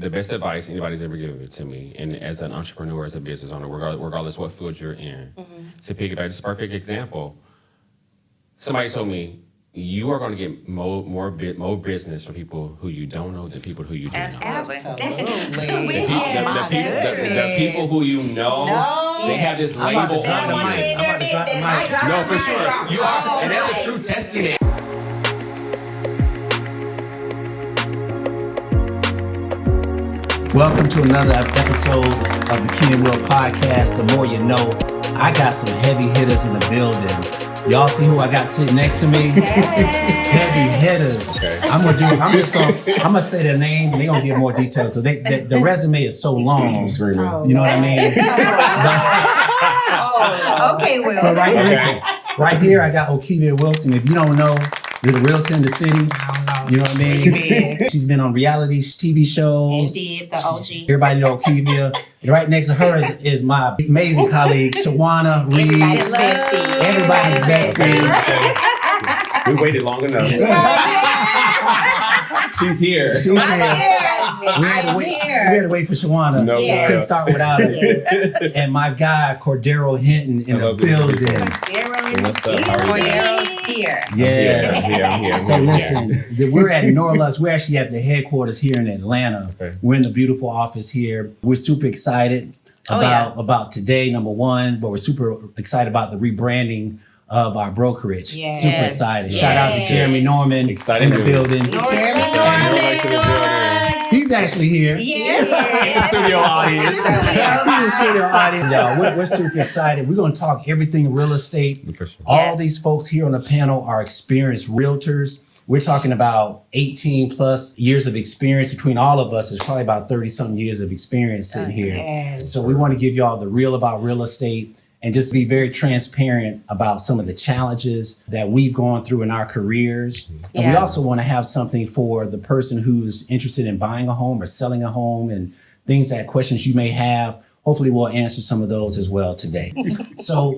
the best advice anybody's ever given to me, and as an entrepreneur, as a business owner, regardless what field you're in, to piggyback, this perfect example. Somebody told me, you are going to get more business from people who you don't know than people who you do know. Absolutely. The people who you know, they have this label on them. No, for sure. You are, and that's a true testament. Welcome to another episode of the Key and Will podcast. The more you know, I got some heavy hitters in the building. Y'all see who I got sitting next to me? Heavy hitters. Okay. I'm gonna say their name. They're gonna give more detail because the resume is so long. You know what I mean? Okay, Will. So right here, I got Okivia Wilson. If you don't know, you're the realtor in the city. You know what I mean? She's been on reality TV shows. Indeed, the OG. Everybody know Okivia. Right next to her is my amazing colleague, Shawana Reed. Everybody's best friend. We waited long enough. She's here. We had to wait for Shawana. No, couldn't start without her. And my guy, Cordero Hinton, in the building. Cordero's here. Yeah. I'm here. So listen, we're at Norlux. We're actually at the headquarters here in Atlanta. Okay. We're in the beautiful office here. We're super excited about today, number one, but we're super excited about the rebranding of our brokerage. Yes. Super excited. Shout out to Jeremy Norman in the building. He's actually here. Yes. Studio audience. Y'all, we're super excited. We're going to talk everything real estate. All these folks here on the panel are experienced realtors. We're talking about 18 plus years of experience between all of us. There's probably about 30 something years of experience sitting here. Yes. So we want to give y'all the real about real estate and just be very transparent about some of the challenges that we've gone through in our careers. And we also want to have something for the person who's interested in buying a home or selling a home and questions you may have. Hopefully we'll answer some of those as well today. So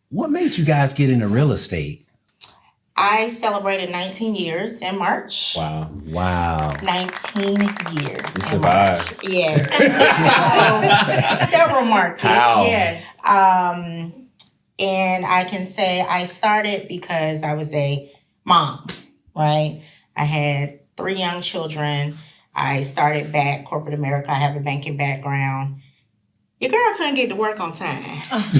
what made you guys get into real estate? I celebrated 19 years in March. Wow. 19 years. You survived. Yes. Several markets. How? Yes. And I can say I started because I was a mom, right? I had 3 young children. I started back corporate America. I have a banking background. Your girl couldn't get to work on time. You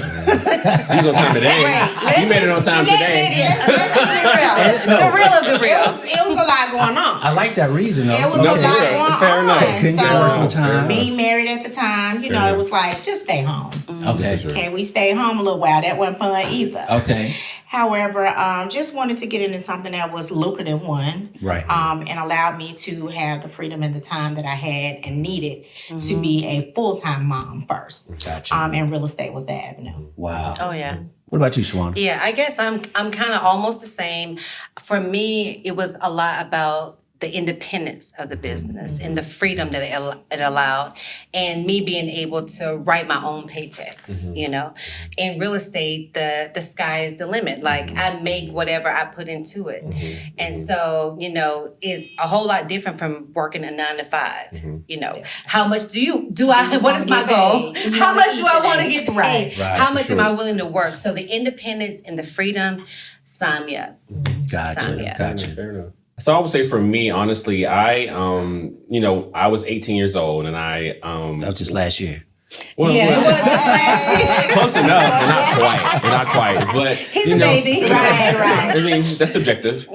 was on time today. Right. You made it on time today. Let's just be real. The real of the real. It was a lot going on. I like that reason though. It was a lot going Fair enough. Couldn't get work on time. Being married at the time, it was like, just stay home. Okay, we stayed home a little while. That wasn't fun either. Okay. However, just wanted to get into something that was lucrative, right? And allowed me to have the freedom and the time that I had and needed to be a full-time mom first. Gotcha. And real estate was the avenue. Wow. Oh yeah. What about you, Shawana? Yeah, I guess I'm kind of almost the same. For me, it was a lot about the independence of the business and the freedom that it allowed, and me being able to write my own paychecks. In real estate, the sky is the limit. Like I make whatever I put into it, and so it's a whole lot different from working a 9 to 5. How much do I? What is my goal? How much do I want to get paid? Right. How much am I willing to work? So the independence and the freedom, sign me up. Gotcha. Fair enough. So I would say for me, honestly, I was 18 years old and I... that was just last year. Well, it was just last year. Close enough, but not quite. But he's a baby. Right. I mean, that's subjective.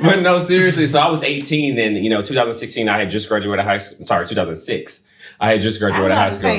But no, seriously. So I was 18 and, 2016, I had just graduated high school. Sorry, 2006. I had just graduated high school.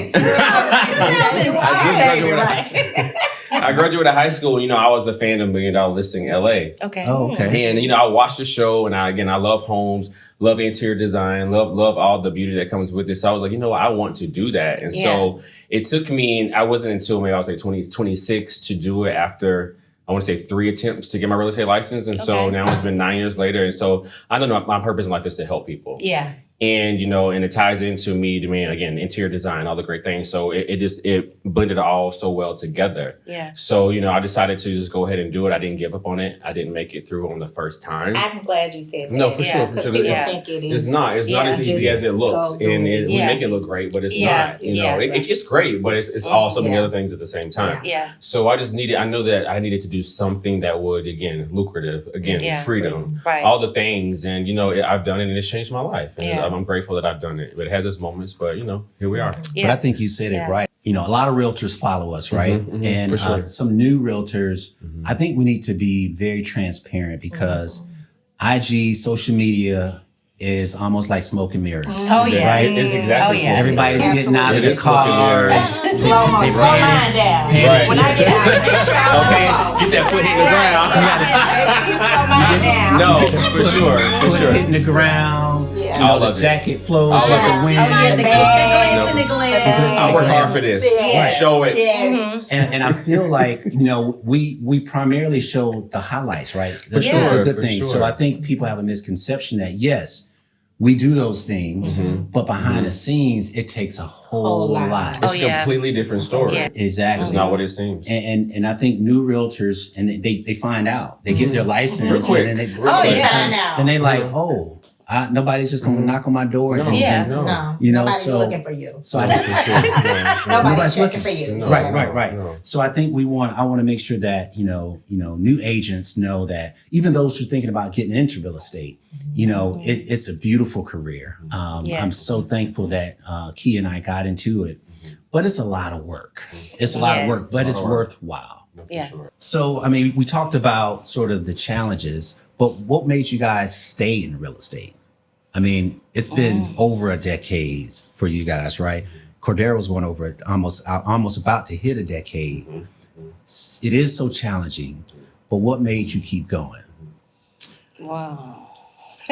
I graduated high school. I was a fan of $1 Million Listing LA. Okay. Oh, okay. And, I watched the show and I love homes, love interior design, love all the beauty that comes with it. So I was like, I want to do that. And so it took me, I wasn't until maybe I was like 26 to do it after, I want to say 3 attempts to get my real estate license. And so now it's been 9 years later. And so I don't know, my purpose in life is to help people. Yeah. And, and it ties into me doing, again, interior design, all the great things. So it blended all so well together. Yeah. So, I decided to just go ahead and do it. I didn't give up on it. I didn't make it through on the first time. I'm glad you said that. No, for sure. Because For people sure. think it is. It's not as easy as it looks. And we Yeah. make it look great, but it's Yeah. not. Yeah. It's great, but it's all so many Yeah. other things at the same time. Yeah. So I know that I needed to do something that would, again, lucrative, again, Yeah. freedom, Right. all the things. And, I've done it and it's changed my life. And Yeah. I'm grateful that I've done it. But it has its moments, but, here we are. Yeah. But I think you said Yeah. it right. A lot of realtors follow us, right? Mhm, And for sure. some new realtors, I think we need to be very transparent because IG, social media is almost like smoke and mirrors. Oh yeah. Right? It's exactly Oh, yeah. Everybody's getting out of It the is smoke and cars. mirrors. Slow mine down. Right. When I get out of this shower, Okay, get that foot hitting the ground. you slow mine down. No, for sure, for Foot sure. hitting the ground. Yeah. All The of it. jacket flows All with of the it. wind. Oh yeah, the glitz and the I work glitz. hard for this. Yes. Show it. Yes. And I feel like, we primarily show the highlights, right? For Show sure, the good for things. sure. So I think people have a misconception that yes, we do those things, Mm-hmm. but behind the scenes, it takes a whole lot. lot. It's Oh, a yeah. completely different story. Yeah. Exactly. It's not what it seems. And I think new realtors, and they find out, they get their license, Real quick. and then Real Oh, quick. yeah. Find out. then they like, oh, nobody's just gonna knock on my door. No, and, Yeah. no. No, Nobody's looking for you. So I think for sure. Nobody's checking for you. No. Right. No. So I think I want to make sure that, new agents know that even those who are thinking about getting into real estate, it's a beautiful career. Yes. I'm so thankful that Key and I got into it, but it's a lot of work. It's a lot of work, Yes. but it's A lot of work. worthwhile. No, for Yeah. sure. So, I mean, we talked about sort of the challenges, but what made you guys stay in real estate? I mean, it's been over a decade for you guys, right? Cordero's going over almost about to hit a decade. It is so challenging, but what made you keep going? Wow.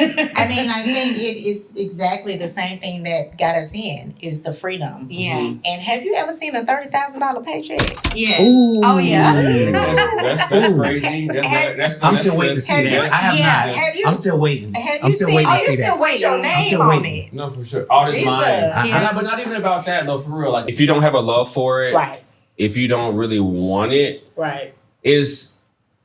I mean, I think it's exactly the same thing that got us in is the freedom. Yeah. And have you ever seen a $30,000 paycheck? Yes. Ooh. Oh yeah. That's crazy. That's I'm still waiting to see that. I have Yeah. not. Have you- I'm still waiting. Have I'm you still seen? waiting Oh, to you see still that. wait your name still on waiting. it. No, for sure. All this Jesus. mine. Yeah. But not even about that though. For real, like if you don't have a love for it, Right. if you don't really want it, Right.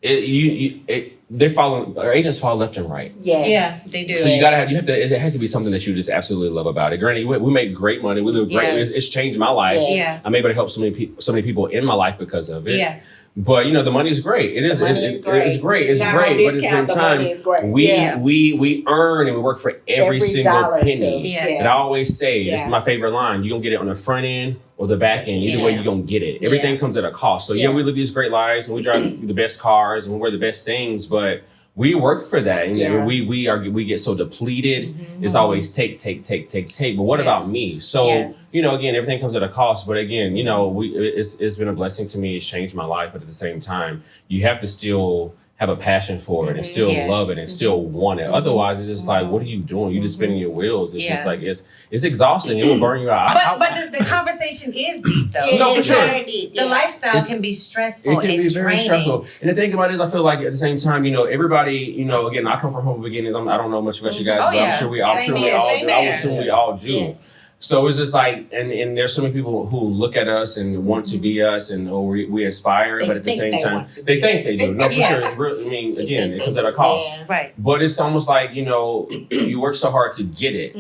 they follow. Our agents fall left and right. Yes. Yeah, they do. So you have to. It has to be something that you just absolutely love about it. Granted, we make great money. We live great. Yes. It's changed my life. Yes. Yeah. I'm able to help so many people in my life because of it. Yeah. But the money is great. It is. The money is great. It's great. Just It's not great. on But at the discount, same the money time, is great. we Yeah. we earn and we work for every single dollar penny. too. Yes. And I always say, this Yeah. is my favorite line. You're gonna get it on the front end or the back end. Either way, Yeah. you're gonna get it. Everything Yeah. comes at a cost. So Yeah. we live these great lives and we drive the best cars and we wear the best things, but we work for that, and Yeah. we get so depleted. It's always take. But what about Yes. me? So Yes. again, everything comes at a cost. But again, it's been a blessing to me. It's changed my life. But at the same time, you have to still have a passion for it and still Yes. love it and still want it. Otherwise, it's just like, what are you doing? You're just spinning your wheels. It's just Yeah. like it's exhausting. It will burn you out. But the conversation is deep though. Yeah, No, for sure. because the lifestyle It's- can be stressful It can and be very draining. stressful. And the thing about it is, I feel like at the same time, everybody, again, I come from humble beginnings. I don't know much about you guys, Oh, but yeah. I'm sure we Same here, all same do. I would here. assume we all do. Yes. So it's just like, and there's so many people who look at us and want to be us, and we aspire, They but at the think same they time, want to they be think us. they do. No, for Yeah. sure. It's real, I mean, They again, think it comes they at a do. cost. Yeah. Right. But it's almost like, you work so hard to get it,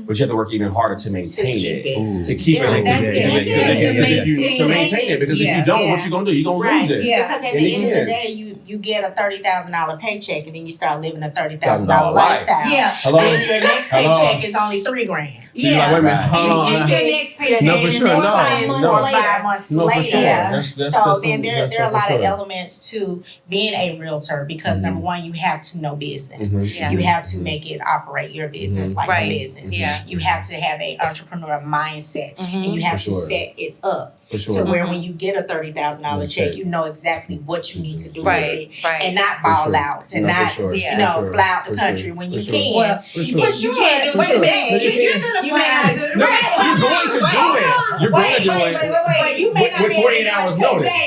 but you have to work even harder to maintain keep it. it. Ooh. To keep Yeah, it. that's it. Because That's it. to maintain it. Because if Yeah. you don't, Yeah. what you gonna do? You're gonna Right. lose it. Yeah. Because at In the the end of the end. day, you get a $30,000 paycheck and then you start living a $30,000 life. lifestyle. Yeah. Hello? Then your next Hello? paycheck is only $3,000. So you're like, wait a minute, Right. hold on. And your next paycheck No, for is sure. 4 No, 5 months no. later. 5 months No, for later. sure. Yeah. That's So then there are a that's lot for of sure. elements to being a realtor because number one, you have to know business. Yeah. You have to make it operate your business like Right. a business. Yeah. You have to have a entrepreneur mindset and you have For to sure. set it up For sure. to where when you get a $30,000 check, Okay. you know exactly what you need to do Right, with it, right. and not For ball sure. out and No, for not sure. Yeah. you know For sure. fly out the For country sure. when For you sure. can. Well, For sure. You can't do For wait sure. a minute. No, you You're can't. gonna You fly may out not to do No, right. you're going to do it. You're going to do it. But you may With not be 48 able to hours do it notice. today.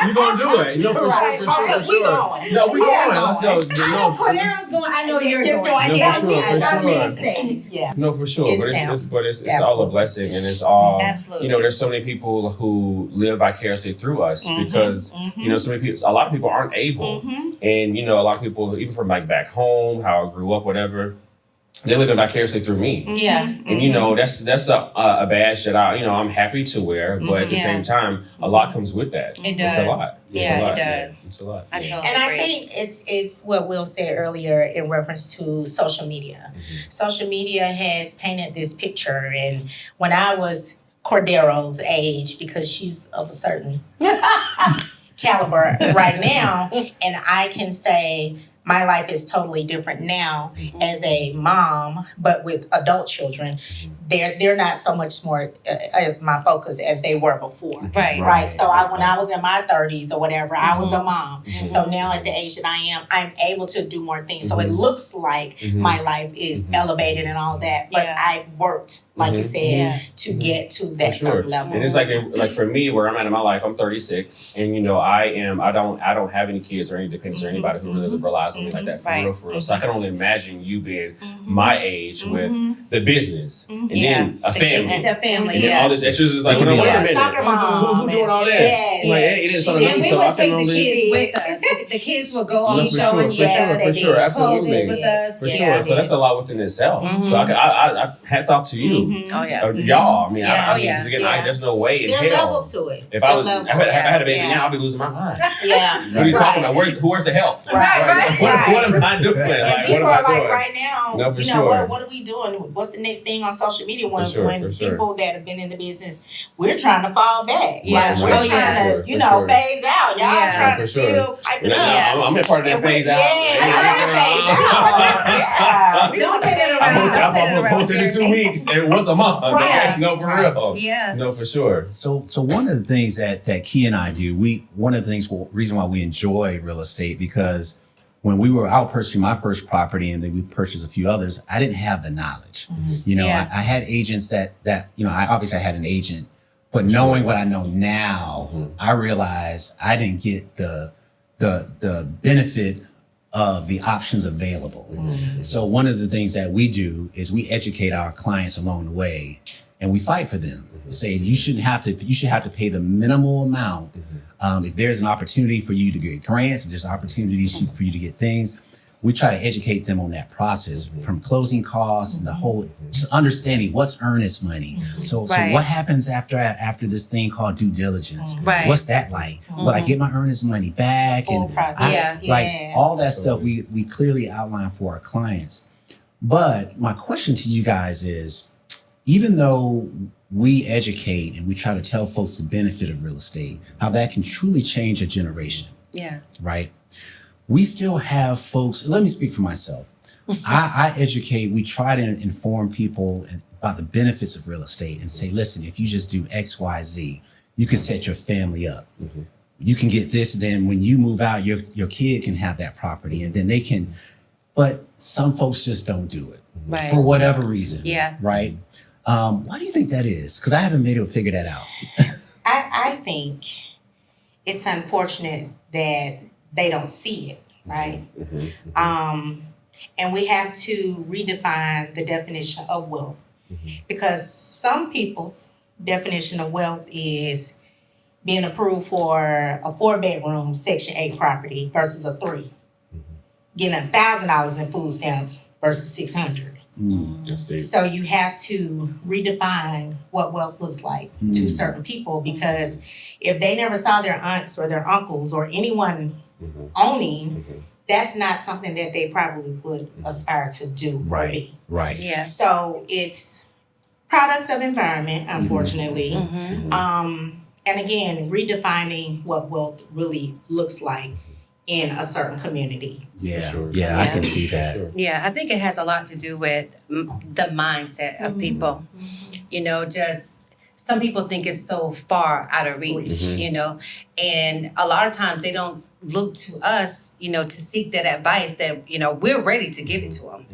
You're going to do it. No, for Right. sure. For sure. Because For we sure. going. No, we We going. are Let's go. going. I know Cornero's going. I know you're going. No, Yeah, for sure. For I'm being sure. safe. Yes. No, for sure. It's But down. it's all a Absolutely. blessing, and it's all. Absolutely. You know, there's so many people who live vicariously through us Mhm, because mhm. you know, so many people. A lot of people aren't able, and you know, a lot of people, even from like back home, how I grew up, whatever, they're living vicariously through me. Yeah. And you know, that's a badge that I'm happy to wear, but at the Yeah. same time, a lot comes with that. It It's a does. lot. It's Yeah, a lot. it does. It's a lot. I Yeah. totally And I agree. think it's what Will said earlier in reference to social media. Social media has painted this picture, and when I was Cordero's age, because she's of a certain caliber right now, and I can say my life is totally different now as a mom, but with adult children. They're not so much more my focus as they were before. Right. Right. So when I was in my 30s or whatever, I was a mom. Mhm. So now at the age that I am, I'm able to do more things. So it Mhm. looks like Mhm. my life is elevated and all that, but Yeah. I've worked, like you Mhm. said, Yeah. to Mhm. get to For that sure. certain level. And it's like for me, where I'm at in my life, I'm 36, and you know, I don't have any kids or any dependents or anybody who really relies on me like that for Right. real, for real. So I can only imagine you being my age with the business and Yeah. then a family. It's a family. And then Yeah. all this extras is like, It can well, be wait a a lot. minute. Soccer mom. Who doing all this? Yes, Like, yes. it is She something did. And we so I would can take the only- kids with us. The kids would go on No, for showing sure, with us. for sure, Closings absolutely. with us. For Yes, sure. I So did. that's a lot within itself. Mhm. So I hats off to you. Mhm. Oh yeah. Y'all, I mean, Yeah, I mean, yeah, 'cause again, yeah. there's no way in There are hell. levels to it. If There I are was, levels. if I had a baby Yeah. now, I'd be losing my mind. Yeah. What are you talking Right. about? Where's the help? Right. What am I doing? And Like, what people am I are like doing? right now, No, for you know, sure. what are we doing? What's the next thing on social media when For sure. people that have been in the business, we're trying to fall back. Yeah. Like, For we're sure, trying yeah. to, for you know, sure. phase out. Y'all Yeah. trying For to sure. still pipe You it know, up. Yeah. I'm a part of that And we- phase out. yeah, phase out. Yeah. We Don't wanna say that phase around. out. Don't say that I'm around, posted in 2 Jeremy. weeks and once a month. Right. No, for real. Yeah. No, for sure. So one of the things that Key and I do, one of the things, reason why we enjoy real estate, because when we were out purchasing my first property and then we purchased a few others, I didn't have the knowledge. You know, Yeah. I had agents that you know, I obviously had an agent, but knowing what I know now, I realized I didn't get the benefit of the options available. So one of the things that we do is we educate our clients along the way, and we fight for them. Say you should have to pay the minimal amount. If there's an opportunity for you to get grants, if there's opportunities for you to get things, we try to educate them on that process from closing costs and the whole, just understanding what's earnest money. So Right. what happens after this thing called due diligence? Right. What's that like? Will I get my earnest money back? Full And process. Yeah. like Yeah. all that stuff we clearly outline for our clients. But my question to you guys is, even though we educate and we try to tell folks the benefit of real estate, how that can truly change a generation, Yeah. right? We still have folks, let me speak for myself. I educate, we try to inform people about the benefits of real estate and say, listen, if you just do X, Y, Z, you can set your family up. You can get this, then when you move out, your kid can have that property and then they can, but some folks just don't do it Right. for whatever reason. Yeah. Right? Why do you think that is? Because I haven't been able to figure that out. I think it's unfortunate that they don't see it, right? And we have to redefine the definition of wealth, because some people's definition of wealth is being approved for a 4-bedroom Section 8 property versus a 3, getting $1,000 in food stamps versus $600. That's deep. So you have to redefine what wealth looks like to certain people, because if they never saw their aunts or their uncles or anyone owning, that's not something that they probably would aspire to do or be. Right. Yeah. So it's products of environment, unfortunately. And again, redefining what wealth really looks like in a certain community. Yeah. For sure. Yeah, I Yeah. can see that. Sure. Yeah, I think it has a lot to do with the mindset of people. You know, just some people think it's so far out of reach, you know, and a lot of times they don't look to us, you know, to seek that advice that, you know, we're ready to give it to them.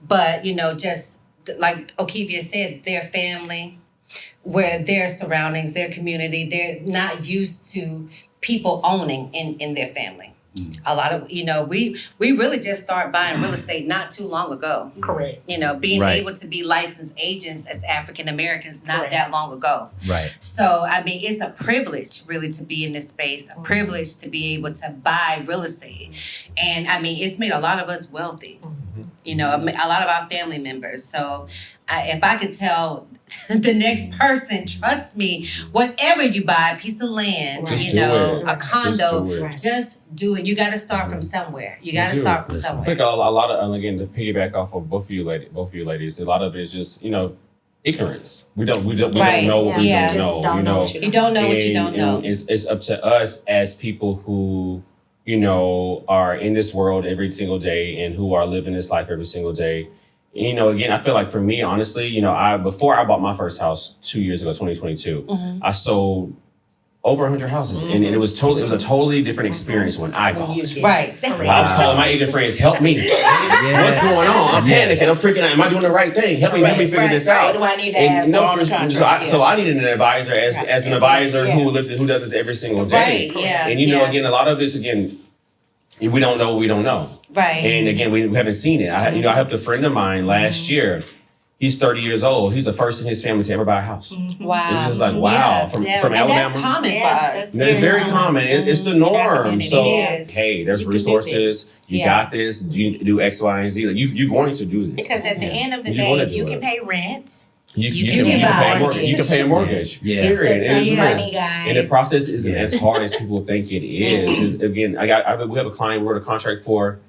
But, you know, just like Okivia said, their family, where their surroundings, their community, they're not used to people owning in their family. A lot of, you know, we really just started buying real estate not too long ago. Correct. You know, being Right. able to be licensed agents as African Americans not Correct. that long ago. Right. So, I mean, it's a privilege really to be in this space, a privilege to be able to buy real estate. And I mean, it's made a lot of us wealthy, you know, a lot of our family members. So, if I could tell the next person, trust me, whatever you buy, a piece of land, Right. you Just do know, it. a condo, Just do it. Right. just do it. You got to start from somewhere. You got to do. start from Listen. I think somewhere. a lot of, and again, to piggyback off of both of you ladies, a lot of it is just, you know, ignorance. We don't Right. know what we Yeah. don't know. Just don't you know know, what You don't know what you don't And know. it's up to us as people who, you know, are in this world every single day and who are living this life every single day. You know, again, I feel like for me, honestly, you know, before I bought my first house 2 years ago, 2022, I sold over 100 houses, and it was a totally different experience when I bought. Right. I was calling my agent friends, help me. What's going on? I'm panicking. I'm freaking out. Am I doing the right thing? Help me figure this out. What do I need to And, ask you know, on the so contract? so I needed an advisor as Right. an It's advisor like, who does this every single day. Right. Yeah. And you know, yeah. again, a lot of this, again, we don't know what we don't know. Right. And again, we haven't seen it. I helped a friend of mine last year. He's 30 years old. He's the first in his family to ever buy a house. Wow. It was just like, wow, Yeah. from Yeah. from And Alabama. that's common for us. And it's very common. It's the norm. community. So, It is. hey, there's You can do resources. this. You Yeah. got this. Do X, Y, and Z. Like you're going to do this. Because at the end of the You wanna day, do you it. can pay rent. You can pay buy a a mortgage. You can pay a mortgage. Yeah. It's Period. the And same it's- money, guys. And the process isn't Yeah. as hard as people think it is. Again, we have a client we wrote a contract for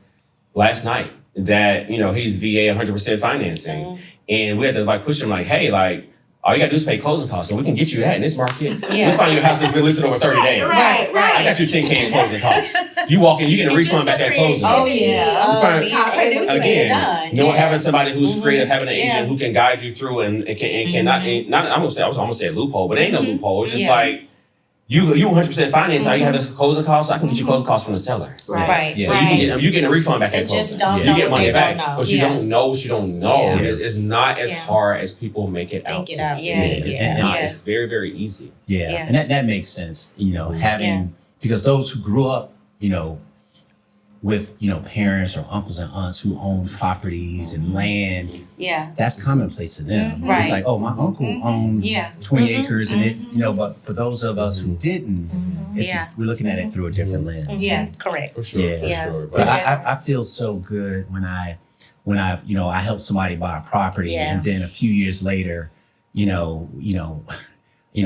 last night that, you know, he's VA 100% financing. And we had to like push him like, hey, like, all you gotta do is pay closing costs. So we can get you that in this market. Yeah. Let's find you a house that's been listed over 30 days. Right, I got you 10K in closing costs. You walk in, you get a refund back at closing. Oh, yeah. You find- Being able to get it Again, done. you know, having somebody who's creative, having an Yeah. agent who can guide you through and cannot, not, I'm gonna say a loophole, but it ain't no loophole. It's just Yeah. like, you 100% finance, now you have this closing cost, I can get you closing costs from the seller. Right. Yeah. So you get a refund back They at just closing. don't Yeah. know You get what money they back, don't know. but you Yeah. don't know what you don't know. Yeah. It's not as Yeah. hard as people make it out. Make it to out. be. Yeah. It's Yeah. not. Yes. It's very, very easy. Yeah. Yeah. And that makes sense, you know, having, Yeah. because those who grew up, you know, with, you know, parents or uncles and aunts who own properties and land, Yeah. that's commonplace to them. Right. It's like, oh, my uncle owned Yeah. 20 acres and it, you know, but for those of us who didn't, it's, Yeah. we're looking at it through a different lens. Yeah. Correct. For sure, Yeah. for Yeah. sure. But I feel so good when I you know, I help somebody buy a property Yeah. and then a few years later, you know,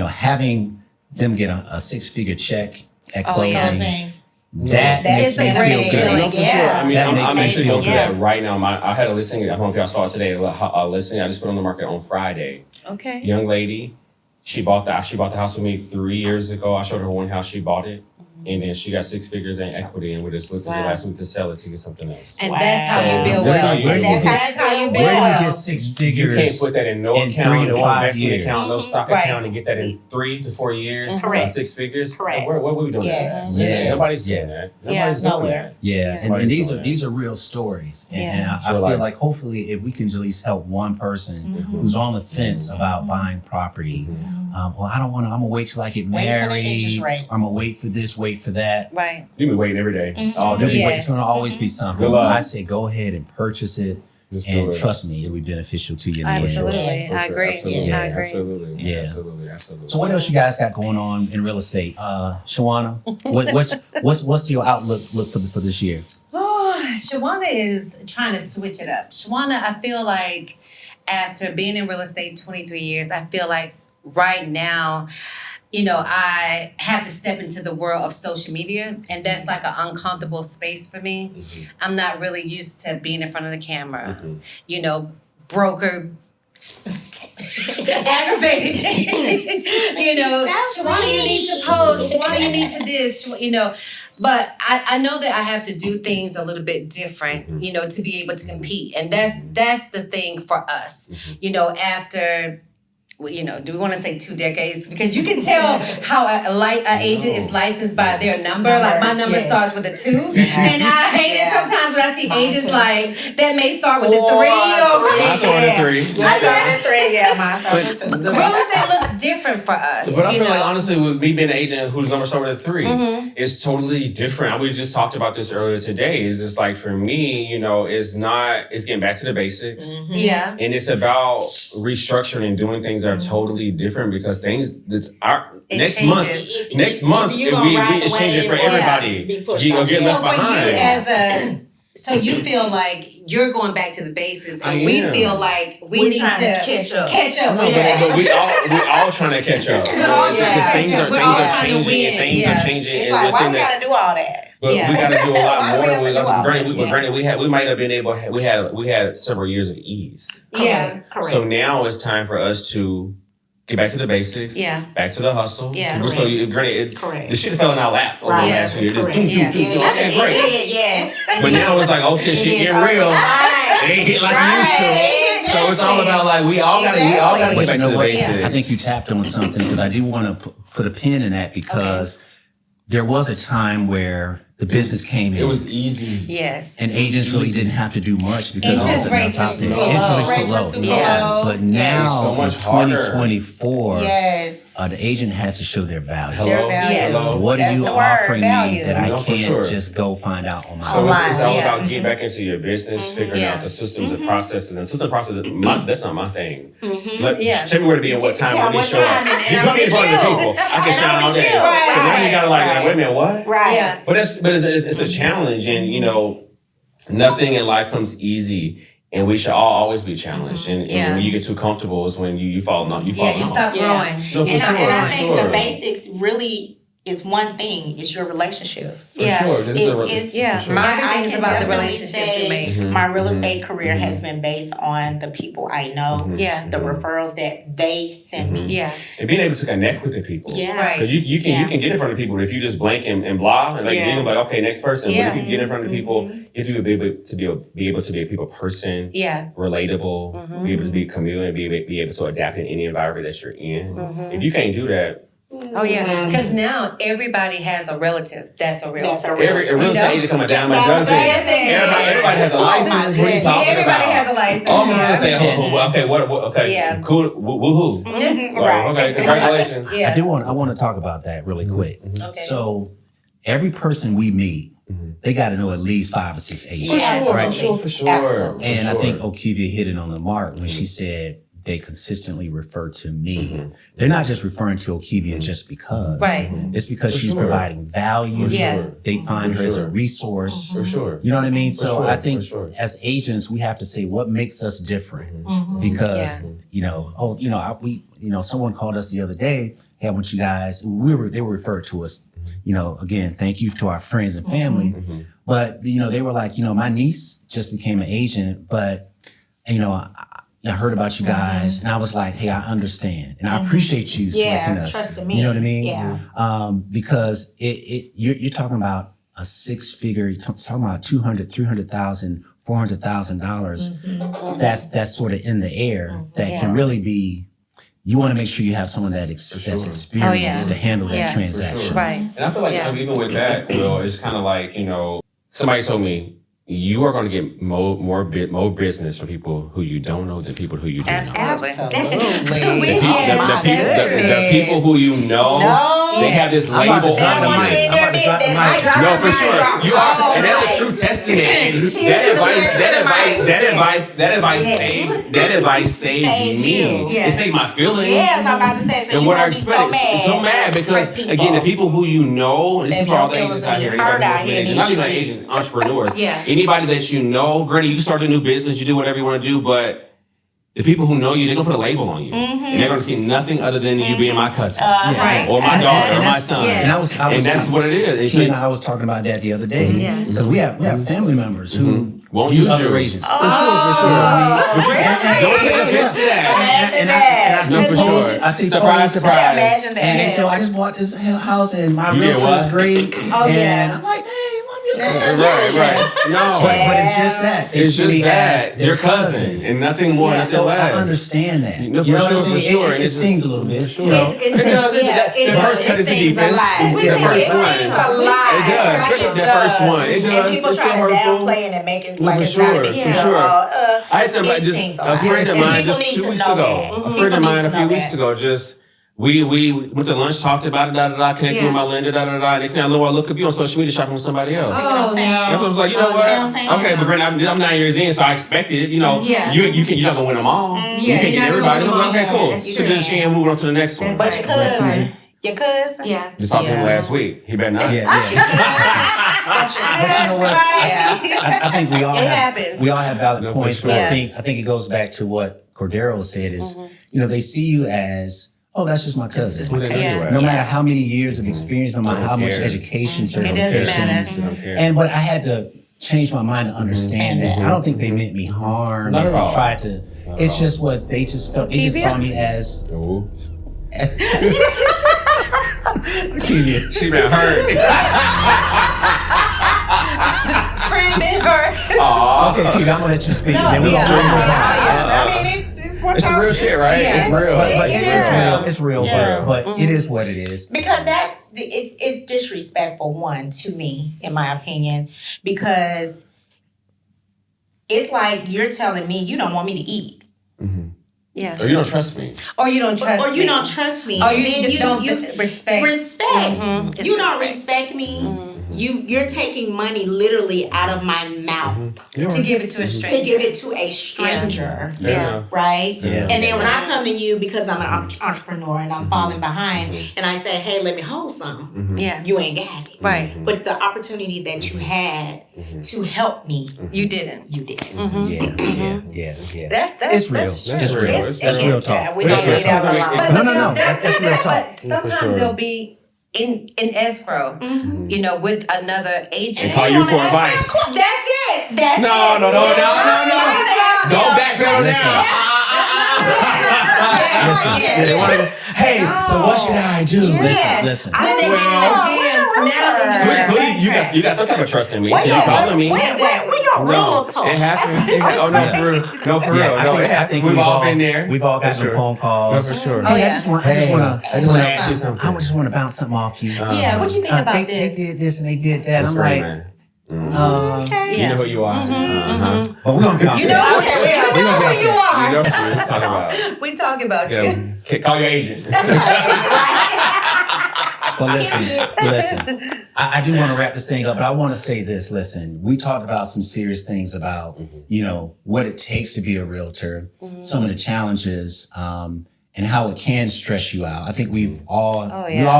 having them get a 6-figure check at Oh, closing, yeah. Closing. that That makes is me a feel great good. feeling. No, for Yes. sure. I mean, That I'm makes actually me feel going through good. that right now. I had a listing. I don't know if y'all saw it today. A listing I just put on the market on Friday. Okay. Young lady, she bought the house with me 3 years ago. I showed her one house, she bought it, and then she got 6 figures in equity, and we just listed it Wow. last week to sell it to get something else. And Wow. that's how you build That's how wealth. you build wealth. That's how you build Where do you wealth. get 6 You figures? can't put that in no in account, 3 to no 5 investing years. account, no stock Right. account, and get that in 3 to 4 years, Correct. 6 figures. Correct. Where are we doing Yes. that? Yes. Nobody's doing Yeah. that. Yeah. Nobody's doing Nowhere. that. Yeah, Somebody's and these doing are that. real stories, and, Yeah. and I Sure, feel like- like hopefully if we can at least help one person who's on the fence about buying property, well, I don't want to. I'm gonna wait till I get Wait till the married. interest rates. I'm gonna wait for this, wait for that. Right. You be waiting every day, all day. Yes. It's gonna always be something. Good luck. I say go ahead and purchase it, Just do and it. trust me, it'll be beneficial to you. in the end. Absolutely. Yes. I agree. Absolutely. I agree. Absolutely. Yeah. Absolutely. Absolutely. So what else you guys got going on in real estate, Shawana? What's your outlook for this year? Oh, Shawana is trying to switch it up. Shawana, I feel like after being in real estate 23 years, I feel like right now, you know, I have to step into the world of social media, and that's like an uncomfortable space for me. I'm not really used to being in front of the camera. You know, broker aggravated. You know, Shawana, you need to post. Shawana, you need to this. You know, but I know that I have to do things a little bit different. You know, to be able to compete, and that's the thing for us. You know, after do we want to say 2 decades? Because you can tell how an agent is licensed by their number. Like my number starts with a 2. And I hate it sometimes when I see agents like that may start with a 3 or Mine started with 3. Mine started with 3, yeah. Mine started with 2. Real estate looks different for us. But I feel like honestly, with me being an agent whose number started with a 3, it's totally different. We just talked about this earlier today. It's just like for me, it's getting back to the basics. Yeah. And it's about restructuring and doing things that are totally different because next month it's changing for everybody. You're gonna get left behind. So you feel like you're going back to the bases, and we am. feel like we need to catch up. No, but we all trying to catch up. We're all trying to Because catch up. We're all trying to win. and things are changing. It's and like, why within we that- gotta do all that? But we got to do a lot Why do we have to do all more. that? Granted, we might have been able. We had several years of ease. Yeah. Correct. So now it's time for us to get back to the basics. Yeah. Back to the hustle. Yeah. So granted, Correct. the shit fell in our lap over the Right. last year. Correct. Yeah. Okay, great. Yes. But now it's like, okay, shit getting real. It ain't getting like it used to. So it's all about like we all got to get But back you to know the what? basics. I think you tapped on something because I do want to put a pin in that because there was a time where the business came in. It was easy. Yes. And agents really didn't have to do much because Interest there rates was enough were out there. super low. Interest Rates were rates super were low. low. But now so much in harder. 2024, Yes. the agent has to show their value. Hello. Yes. Hello. What That's are you the word, offering me value. that I No, for can't sure. just go find out on my So own? it's all Yeah. about getting back into your business, figuring out the systems, the processes, and system processes. That's not my thing. Yeah. Tell me where to be and what time. Tell Let me what show up. time and You put me in front of the I'm people. I can and shine I'm all day. with you. So now you Right. gotta Right. wait a minute, what? Right. Yeah. But it's a challenge, and nothing in life comes easy. And we should all always be challenged. And Yeah. when you get too comfortable is when you fall off. You fall Yeah, you off. stop Yeah. growing. No, for And sure, I for think sure. the basics really is one thing. It's your relationships. For Yeah. sure. This is It's Yeah. for sure. Everything is can about the definitely relationships say you make. My real estate career has been based on the people I know, Yeah. the referrals that they send me. Yeah. And being able to connect with the people. Yeah. Right. Because you can get in front of people, but if you just blank and blah, and like Yeah. you're like, okay, next person. Yeah. But if you get in front of people, if you be able to be a people person, Yeah. relatable, be able to be chameleon, and be able to adapt in any environment that you're in. If you can't do that, Oh yeah. Because now everybody has a relative that's a realtor. That's a every realtor. real estate agent coming down my dozen. Yes, they do. Everybody has a license. What are you goodness. talking Everybody about? has a license. Oh, I'm gonna yeah. say, okay, what, okay, Yeah. cool, woohoo. Right. Okay, congratulations. Yeah. I want to talk about that really quick. Okay. So every person we meet, they got to know at least 5 or 6 agents. Yes. Right? For sure. Absolutely. And I think Okivia hit it on the mark when she said they consistently refer to me. They're not just referring to Okivia just because. Right. It's because For she's sure. providing value. For Yeah. sure. They find For her as a sure. resource. For sure. You know what I mean? For So sure, I think for sure. as agents, we have to say what makes us different because, someone called us the other day. Hey, I want you guys, they were referred to us, again, thank you to our friends and family. But, they were like, my niece just became an agent, but, I heard about you guys and I was like, hey, I understand. And I appreciate you selecting us. trusting me. You know what I mean? Yeah. Because you're talking about a 6-figure, you're talking about $200,000, $300,000, $400,000. That's sort of in the air that can really be. You want to make sure you have someone that's experienced to handle that Yeah. transaction. For sure. Right. And I feel like even with that, Will, it's kind of like, somebody told me, you are going to get more business from people who you don't know than people who you do know. Absolutely. We have The people who you know, they have this I'm about to label drop on the them. mic. I'm about to drop the mic. No, for sure. You are, and that's a true testament. And that advice saved me. you. It saved my feelings. Yes, I'm about to say. So And you what I won't be expected, so mad because for people. again, the people who you know, and this That is for all the your agents feelings out here, will be heard out anybody here in who's these not even streets. agents, entrepreneurs, Yeah. anybody that you know, granted, you start a new business, you do whatever you want to do, but the people who know you, they're gonna put a label on you, and they're gonna see nothing other than you being my cousin, Right. or my daughter, or my that's- son, yes. And I was and that's what it is. She and I was talking about that the other day Yeah. because we have family members who Won't use other you. agents. For sure. Don't take offense to that. Imagine that. No, for sure. I see Surprise, posts, surprise. Imagine that. And so I just bought this house and my You did realtor what? is great. Oh, and yeah. I'm like, hey, mom, your Right. No. But it's just that. They It's see just me as that. their Your cousin. And nothing more, nothing So less. I understand that. No, for You know what I'm sure, for saying? sure. It stings a little bit. Sure. You know? It's, It does. yeah, it That does. first cut It is the stings a deepest. lot. Yeah, the first It one. stings a lot. It does. Like Especially it that first does. one. It does. And people It's try so to hurtful. downplay it and make it Well, like for it's not a sure, big for deal. sure. I I had somebody, it just stings a a lot. friend of And mine people just need 2 to weeks know ago. that. A People friend of need mine to a few know weeks that. ago just we went to lunch, talked about it, connected with my lender, Next thing I know, I look up you on social media shopping with somebody else. Oh, I was like, you know what? Okay, but granted, I'm 9 years in, so I expected it. You know, Yeah. you're not gonna win them all. You Yeah, can't you're get not everybody. gonna win them Okay, all. cool. That's So true. just she ain't moving on to the next one. But your cousin, Yeah. Just talked to him Yeah. last week. He better not. Yeah. But you know what? I think we all It have happens. valid No, for points, sure. but Yeah. I think it goes back to what Cordero said is, they see you as, oh, that's just my cousin. Who they know Yeah. you as. No matter how many years of experience, no matter Don't how much care. education, It doesn't matter. They don't care. But I had to change my mind to understand that. I don't think they meant me harm. Not at and all. tried to. It's just was they just felt they just saw me as. Ooh. Keely. She been hurt. Friend been hurt. Aw. Okay, Keely, I'm gonna let you speak. and then we Yeah. gonna bring it back. I mean, it's what It's the y'all- real shit, right? Yeah. It's real. But It it is is real. real. It's real, Yeah. but it is what it is. Because it's disrespectful, one, to me, in my opinion, because it's like you're telling me you don't want me to eat. Yeah. Or you don't trust me. Or you don't trust Or me. you don't trust me. Or And you then don't respect. respect. It's You don't respect. respect me. You're taking money literally out of my mouth To give it to a to stranger. give it to a stranger. Yeah. Right? Yeah. And then when I come to you because I'm an entrepreneur and I'm falling behind and I say, hey, let me hold something, Yeah. you ain't got it. Right. But the opportunity that you had to help me, You didn't. you did. Yeah. That's It's real. That's true. It's real. It's real talk. We It's don't real leave that talk. alone. But No, they'll say that's real that, talk. but sometimes sure. they'll be in escrow, with another agent. And call you for advice. That's it. That's No. it. Don't back down Listen. Yeah. They wanna go, hey, so what should I do? Yes. Listen. I've been getting in the gym now. Please, you got some kind of trust in me. Wait, You calling me. we got real talk. It happens. Oh, no, for real. No, for real. No, it I happens. think We've all been there. We've all For gotten sure. phone calls. No, for sure. Hey, yeah. I just want to ask you something. I just want to bounce something off you. Yeah, what you think about they this? did this and they did that. That's I'm great, like, man. Okay. You know who you are. but we're gonna be on You this. know who you You are. know who we're talking about. We talking about you. Yeah. Call your agent. But listen. I do want to wrap this thing up, but I want to say this. Listen, we talked about some serious things about, what it takes to be a realtor, some of the challenges, and how it can stress you out. I think we've all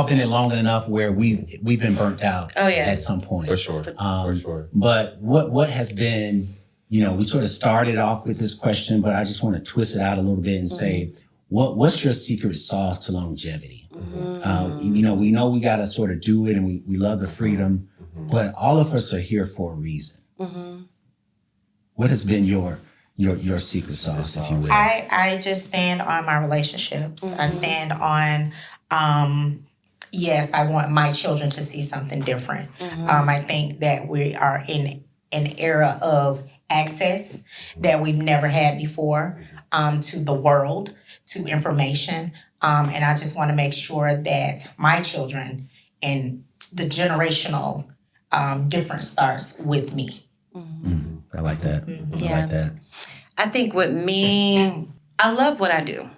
been in long enough where we've been burnt out at some point. For sure. For sure. But what has been, we sort of started off with this question, but I just want to twist it out a little bit and say, what's your secret sauce to longevity? We know we got to sort of do it and we love the freedom, but all of us are here for a reason. What has been your secret sauce, if you will? I just stand on my relationships. I stand on, yes, I want my children to see something different. I think that we are in an era of access that we've never had before to the world, to information. And I just want to make sure that my children and the generational difference starts with me. I like that. I like that. I think with me, I love what I do.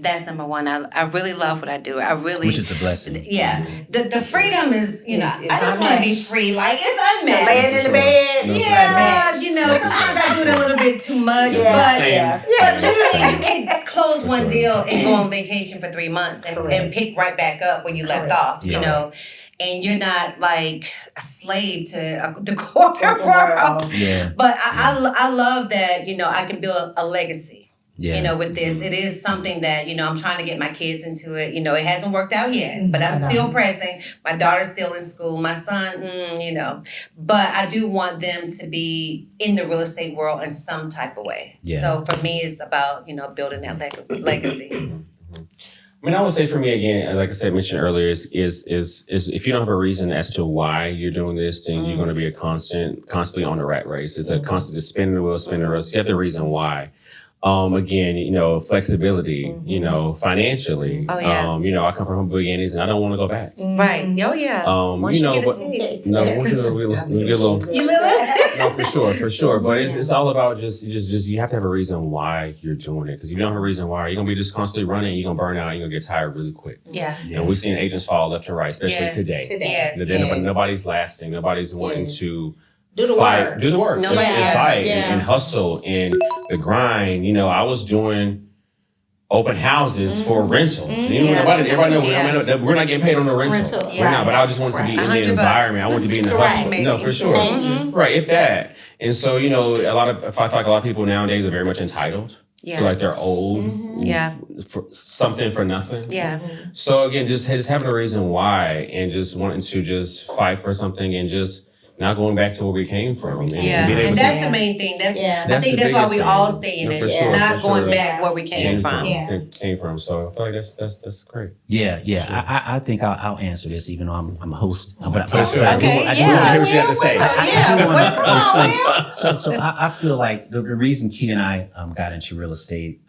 That's number one. I really love what I do. Which is a blessing. Yeah. The freedom is, It's I just want to be unmatched. free. Like, it's unmatched. Laying in the bed. Yeah, sometimes I do it a little bit too much, but literally you can close one deal and go on vacation for 3 months and pick right back up where you left off, and you're not like a slave to the corporate world. Yeah. But I love that, I can build a legacy. Yeah. With this, it is something that, I'm trying to get my kids into it. It hasn't worked out yet, but I'm still pressing. My daughter's still in school. My son, but I do want them to be in the real estate world in some type of way. Yeah. So for me, it's about, building that legacy. I mean, I would say for me again, like I said, mentioned earlier, is if you don't have a reason as to why you're doing this, then you're going to be constantly on the rat race. It's a constant just spinning the wheel, spinning the wheel. So you have the reason why. Again, flexibility, financially. Oh, yeah. I come from humble beginnings and I don't want to go back. Right. Oh, yeah. Once you get a taste. No, once you get a little. You will? No, for sure. But it's all about just you have to have a reason why you're doing it. Because if you don't have a reason why, you're gonna be just constantly running. You're gonna burn out. You're gonna get tired really quick. Yeah. And we've seen agents fall left and right, especially today. Yes. Nobody's lasting. Nobody's wanting to Do the fight, work. do the work, Nobody- and fight Yeah. and hustle and the grind. I was doing open houses for rentals. Everybody knows we're not getting paid on the rental. Rental, We're not, but I just wanted to be in $100. the environment. I wanted to be in the hustle. Right. No, for sure. Right, if that. And so, I feel like a lot of people nowadays are very much entitled. Yeah. Feel like they're old. Yeah. For something for nothing. Yeah. So again, just having a reason why and just wanting to just fight for something and just not going back to where we came from. And Yeah. being able And to- that's the main thing. I That's think the that's why biggest we thing. all stay in Yeah, it. for sure, Not for going sure. back where we came from. Came from. So I feel like that's great. Yeah. I think I'll answer this, even though I'm a host. But For sure. Okay, I yeah. want to hear what you have to say. I feel like the reason Key and I got into real estate,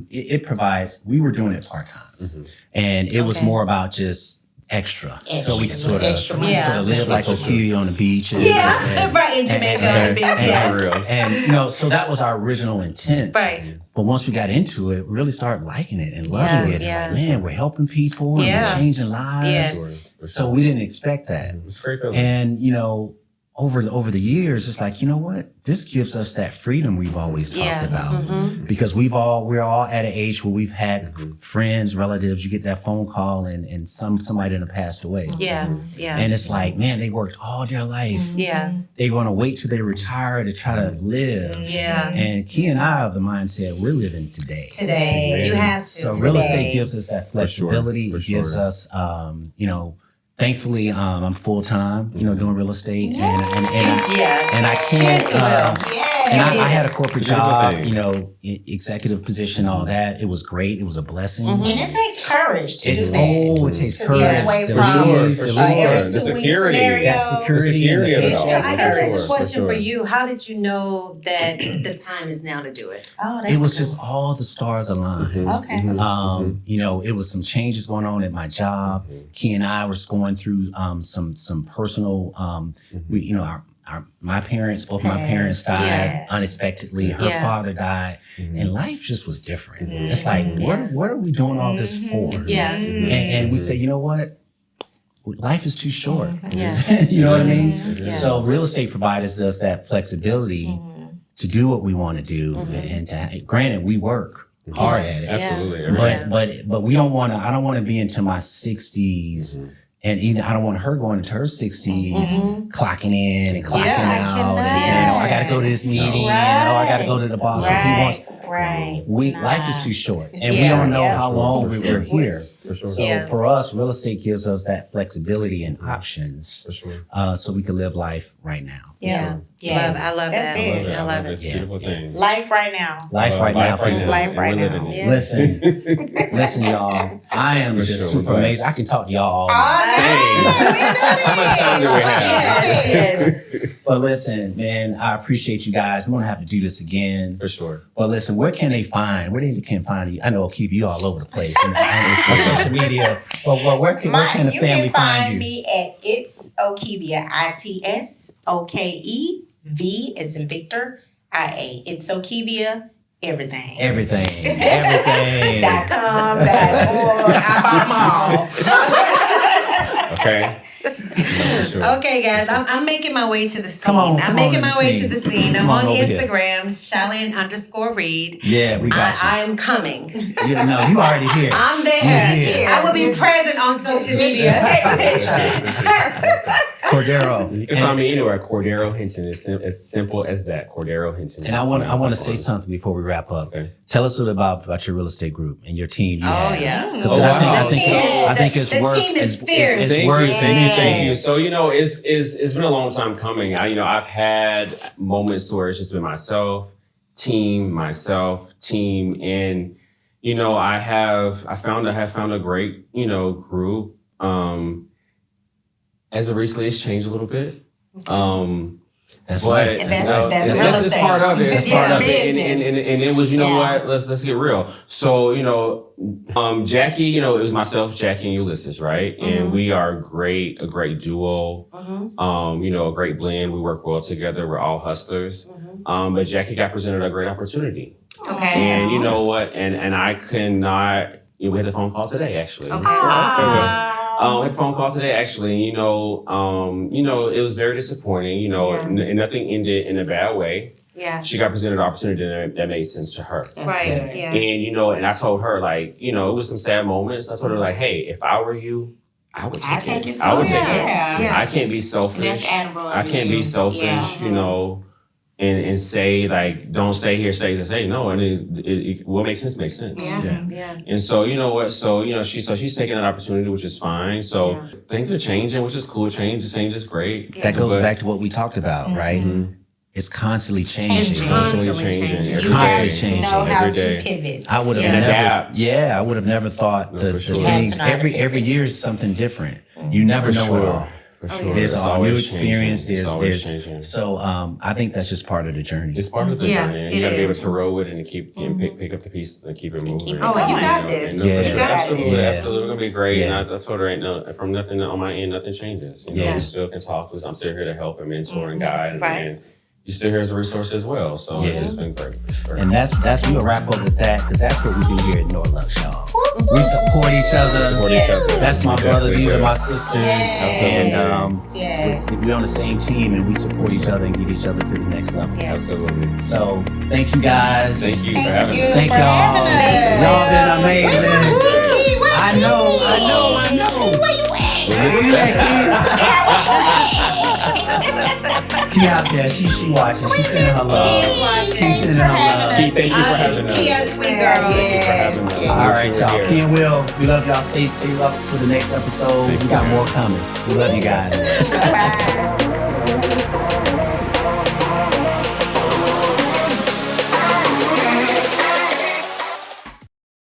it provides. We were doing it part time, and it was Okay. more about just extra, so we could sort Extra money. of live like O'Keefe on the beaches. Yeah. Right. In Jamaica. And- Big and- yeah. For real. And so that was our original intent. Right. But once we got into it, we really started liking it and loving it. Yeah. And like, man, we're helping people and Yeah. we're changing lives. Yes. So we didn't expect that. It's a great feeling. And over the years, it's like, you know what? This gives us that freedom we've always talked Yeah. about. Because we're all at an age where we've had friends, relatives, you get that phone call and somebody done passed away. Yeah. Yeah. And it's like, man, they worked all their life. Yeah. They're gonna wait till they retire to try to live. Yeah. And Key and I have the mindset we're living today. Today. You have to. So today. real estate gives us that For sure, flexibility. for It gives sure. us, thankfully, I'm full time, doing real estate, and Yeah. I Cheers can't. to Will. And I had a corporate It's a beautiful job, thing. executive position, all that. It was great. It was a blessing. And it takes courage to do It that. takes To courage. step away to from leave, For to sure. leave every The 2 week security. scenario. that security. The security of it and all. So I guess that's For a question sure. for you. How did you know that the time is now to do it? Oh, that's It was cool. just all the stars aligned. Okay. It was some changes going on at my job. Key and I was going through some personal. My parents, both my parents died Yes. unexpectedly. Her Yeah. father died, and life just was different. It's like, what are we doing all this for? Yeah. And we say, you know what? Life is too short. Yeah. You know what I mean? Yeah. So real estate provides us that flexibility to do what we want to do, and granted, we work hard at it. Absolutely. But we don't want to. I don't want to be into my 60s, and even I don't want her going into her 60s, clocking in and clocking Yeah, I out, cannot. and I got to go to this meeting, and I got to go to the boss. He wants. Right. Life is too short, and we Yeah. don't know Yeah. how long we're here. For sure. So Yeah. for us, real estate gives us that flexibility and options, For sure. so we can live life right now. Yeah. Yes. I love That's that. it. I love it. It's a beautiful thing. Life right now. Life right now. Life And right we're now. living it. Yeah. Listen, y'all. I am For just sure, super we're amazing. I blessed. can talk to y'all all night. Same. How much time do we have? Yes. But listen, man, I appreciate you guys. We're gonna have to do this again. For sure. But listen, where can they find you? I know I'll keep you all over the place on social media. But where can the You family can find find you? me at It's Okevia, ITSOKEV as in Victor, IA. It's Okevia, everything. Everything. .com, .org, I bought them all. Okay. No, for sure. Okay, guys, I'm making my way to the scene. Come on I'm to making the my way to scene. the scene. I'm Come on on over here. Instagram, Shallyn_Reed. Yeah, we got I am coming. you. No, you already here. I'm there. Yeah. I will be present on social media. Take a picture. Cordero. You can find me anywhere. Cordero Hinton. It's as simple as that. Cordero Hinton. And I want to say something before we wrap up. Okay. Tell us a little about your real estate group and your team. You Oh, have. yeah. Because Oh, wow. I The think team is- I think it's the worth. team is it's- fierce. It's Thank worth. you, thank you. So it's been a long time coming. I've had moments where it's just been myself, team, and you know, I have found a great, you know, group. As of recently, it's changed a little bit. That's But life. And that's it's, real it's estate. part of it. It's Yeah, part of it. business. And it was, you know Yeah. what? Let's get real. So, you know, Jackie, you know, it was myself, Jackie, and Ulysses, right? And we are a great duo. You know, a great blend. We work well together. We're all hustlers. But Jackie got presented a great opportunity. Okay. And you know what? And I could not. We had a phone call today, actually. Okay. We had a phone call today, actually. You know, it was very disappointing. You know, Yeah. and nothing ended in a bad way. Yeah. She got presented an opportunity that made sense to her. That's Right. good. Yeah. And you know, and I told her, like, you know, it was some sad moments. I told her, like, hey, if I were you, I would I take take it. it I would too. take it. Yeah. I can't be selfish. That's admirable I of can't you. be selfish, Yeah. you know, and say like, don't stay here, stay. No, and what makes sense makes sense. Yeah. Yeah. And so you know what? So you know she's taking that opportunity, which is fine. So things are changing, which is cool. Change is great. That goes But- back to what we talked about, right? It's constantly changing. Changing. Constantly changing. It's Every constantly day. changing. Know how Every to day. pivot. I would have And never, adapt. I would have never thought No, the for sure. things. You have to know how to Every pivot. year is something different. You never For know sure. it all. For sure. There's It's a new always experience. changing. It's always There's changing. so I think that's just part of the journey. It's part of the Yeah, journey. it You gotta be able is. to roll with it and keep and pick up the pieces and keep it moving. keep it Oh, and you got know, this. and Yeah. for You sure. got Absolutely, this. absolutely. It's gonna be great. Yeah. And I told her, ain't no, from nothing on my end, nothing changes. You know, Yeah. we still can talk. I'm still here to help and mentor and guide. Right. And you're still here as a resource as well. So Yeah. it's been great. It's great. And that's we'll wrap up with that because that's what we do here at Norlux, y'all. We support each other. Support Yes. each other. That's my brother. These are my sisters. Yes. And Yes. we're on the same team and we support each other and get each other to the next level. Yes. Absolutely. So thank you guys. Thank you for Thank having you. us. Thank for y'all. having us. Y'all been amazing. I know. Where you at? Where you at, Key out there. She watching. She sending her love. Thanks Keep sending for her having love. us. Keith, thank you for having us. Tia, sweet girl. Thank you for having us. Yes. All right, y'all. Here. Key and Will, we love y'all. Stay tuned up for the next episode. We got more coming. We love you guys. Bye.